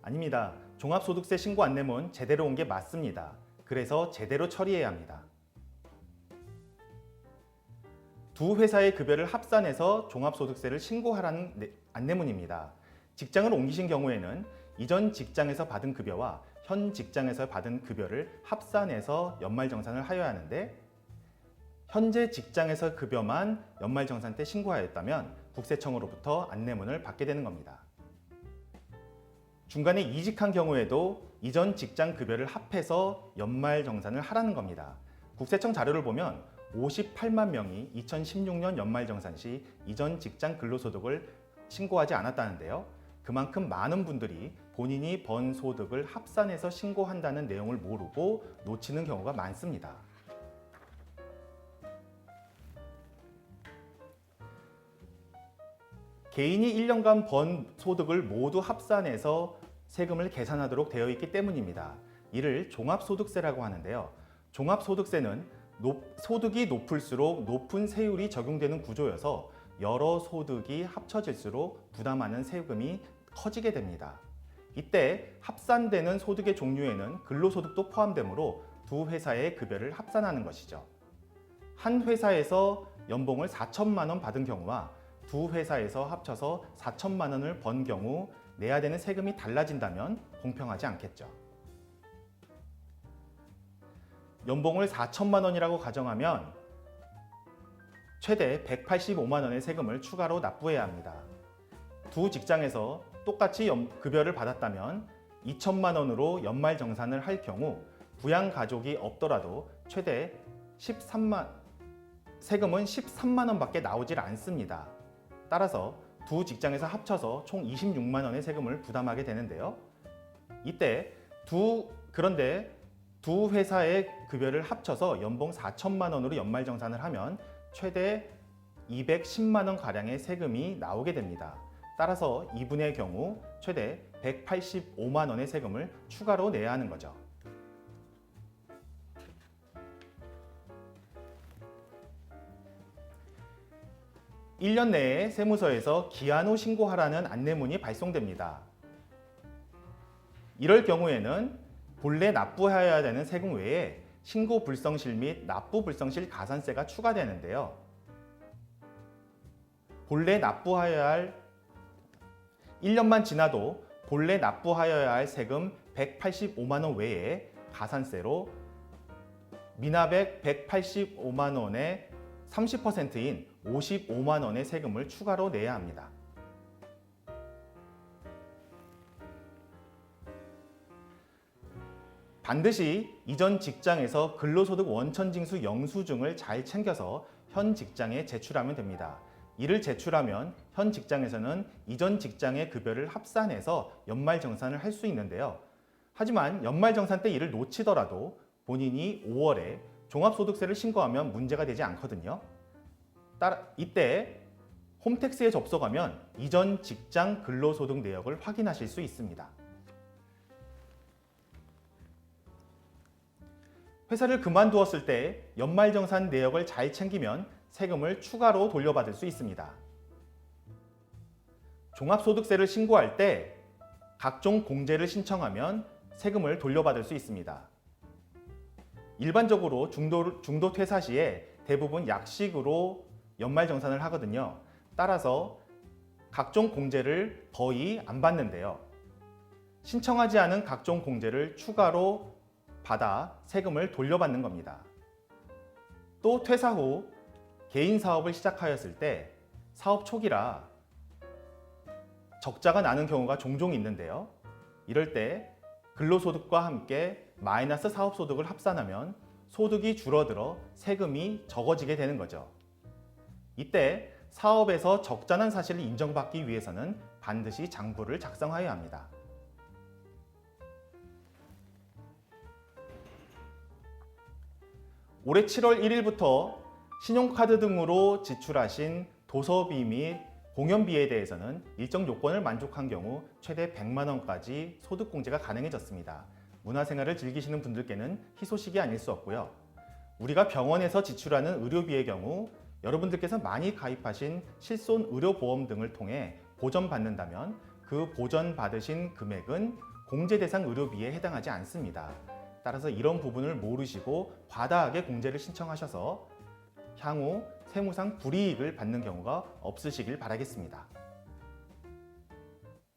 아닙니다. 종합소득세 신고 안내문 제대로 온 게 맞습니다. 그래서 제대로 처리해야 합니다. 두 회사의 급여를 합산해서 종합소득세를 신고하라는 안내문입니다. 직장을 옮기신 경우에는 이전 직장에서 받은 급여와 현 직장에서 받은 급여를 합산해서 연말정산을 하여야 하는데, 현재 직장에서 급여만 연말정산 때 신고하였다면 국세청으로부터 안내문을 받게 되는 겁니다. 중간에 이직한 경우에도 이전 직장 급여를 합해서 연말정산을 하라는 겁니다. 국세청 자료를 보면 58만 명이 2016년 연말정산 시 이전 직장 근로소득을 신고하지 않았다는데요. 그만큼 많은 분들이 본인이 번 소득을 합산해서 신고한다는 내용을 모르고 놓치는 경우가 많습니다. 개인이 1년간 번 소득을 모두 합산해서 세금을 계산하도록 되어 있기 때문입니다. 이를 종합소득세라고 하는데요. 종합소득세는 소득이 높을수록 높은 세율이 적용되는 구조여서 여러 소득이 합쳐질수록 부담하는 세금이 커지게 됩니다. 이때 합산되는 소득의 종류에는 근로소득도 포함되므로 두 회사의 급여를 합산하는 것이죠. 한 회사에서 연봉을 4천만 원 받은 경우와 두 회사에서 합쳐서 4천만 원을 번 경우 내야 되는 세금이 달라진다면 공평하지 않겠죠. 연봉을 4천만 원이라고 가정하면 최대 185만 원의 세금을 추가로 납부해야 합니다. 두 직장에서 똑같이 급여를 받았다면 2천만 원으로 연말정산을 할 경우 부양 가족이 없더라도 최대 세금은 13만 원밖에 나오질 않습니다. 따라서 두 직장에서 합쳐서 총 26만 원의 세금을 부담하게 되는데요. 그런데 두 회사의 급여를 합쳐서 연봉 4천만 원으로 연말정산을 하면 최대 210만 원 가량의 세금이 나오게 됩니다. 따라서 이분의 경우 최대 185만 원의 세금을 추가로 내야 하는 거죠. (1년) 내에 세무서에서 기한 후 신고하라는 안내문이 발송됩니다. 이럴 경우에는 본래 납부해야 되는 세금 외에 신고 불성실 및 납부 불성실 가산세가 추가되는데요. 본래 납부하여야 할 1년만 지나도 본래 납부하여야 할 세금 185만 원 외에 가산세로 미납액 185만 원의 30%인 55만 원의 세금을 추가로 내야 합니다. 반드시 이전 직장에서 근로소득 원천징수 영수증을 잘 챙겨서 현 직장에 제출하면 됩니다. 이를 제출하면 현 직장에서는 이전 직장의 급여를 합산해서 연말정산을 할 수 있는데요. 하지만 연말정산 때 이를 놓치더라도 본인이 5월에 종합소득세를 신고하면 문제가 되지 않거든요. 이때 홈택스에 접속하면 이전 직장 근로소득 내역을 확인하실 수 있습니다. 회사를 그만두었을 때 연말정산 내역을 잘 챙기면 세금을 추가로 돌려받을 수 있습니다. 종합소득세를 신고할 때 각종 공제를 신청하면 세금을 돌려받을 수 있습니다. 일반적으로 중도 퇴사 시에 대부분 약식으로 연말정산을 하거든요. 따라서 각종 공제를 거의 안 받는데요. 신청하지 않은 각종 공제를 추가로 받아 세금을 돌려받는 겁니다. 또 퇴사 후 개인 사업을 시작하였을 때 사업 초기라 적자가 나는 경우가 종종 있는데요. 이럴 때 근로소득과 함께 마이너스 사업소득을 합산하면 소득이 줄어들어 세금이 적어지게 되는 거죠. 이때 사업에서 적자난 사실을 인정받기 위해서는 반드시 장부를 작성하여야 합니다. 올해 7월 1일부터 신용카드 등으로 지출하신 도서비 및 공연비에 대해서는 일정 요건을 만족한 경우 최대 100만 원까지 소득공제가 가능해졌습니다. 문화생활을 즐기시는 분들께는 희소식이 아닐 수 없고요. 우리가 병원에서 지출하는 의료비의 경우 여러분들께서 많이 가입하신 실손의료보험 등을 통해 보전받는다면 그 보전받으신 금액은 공제 대상 의료비에 해당하지 않습니다. 따라서 이런 부분을 모르시고 과다하게 공제를 신청하셔서 향후 세무상 불이익을 받는 경우가 없으시길 바라겠습니다.